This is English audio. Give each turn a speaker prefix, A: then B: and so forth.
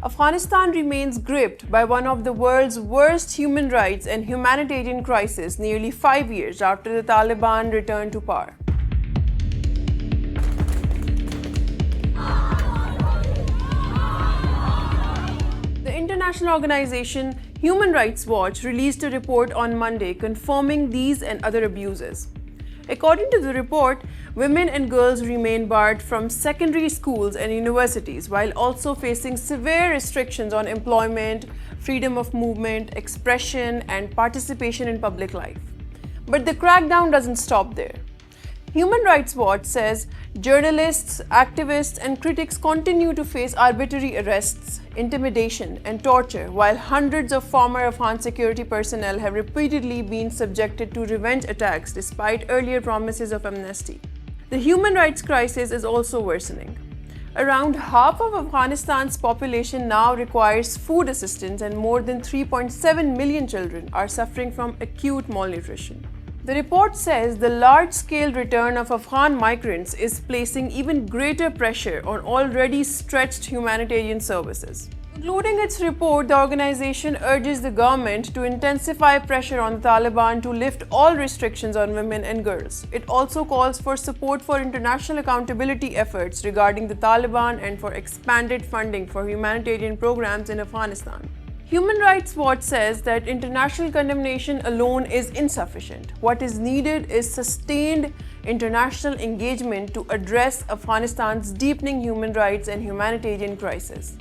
A: Afghanistan remains gripped by one of the world's worst human rights and humanitarian crises nearly 5 years after the Taliban returned to power. The international organization Human Rights Watch released a report on Monday confirming these and other abuses. According to the report, women and girls remain barred from secondary schools and universities while also facing severe restrictions on employment, freedom of movement, expression, and participation in public life. But the crackdown doesn't stop there. Human Rights Watch says journalists, activists, and critics continue to face arbitrary arrests, intimidation, and torture, while hundreds of former Afghan security personnel have repeatedly been subjected to revenge attacks despite earlier promises of amnesty. The human rights crisis is also worsening. Around half of Afghanistan's population now requires food assistance, and more than 3.7 million children are suffering from acute malnutrition. The report says the large-scale return of Afghan migrants is placing even greater pressure on already stretched humanitarian services. Concluding its report, the organization urges the government to intensify pressure on the Taliban to lift all restrictions on women and girls. It also calls for support for international accountability efforts regarding the Taliban and for expanded funding for humanitarian programs in Afghanistan. Human Rights Watch says that international condemnation alone is insufficient. What is needed is sustained international engagement to address Afghanistan's deepening human rights and humanitarian crisis.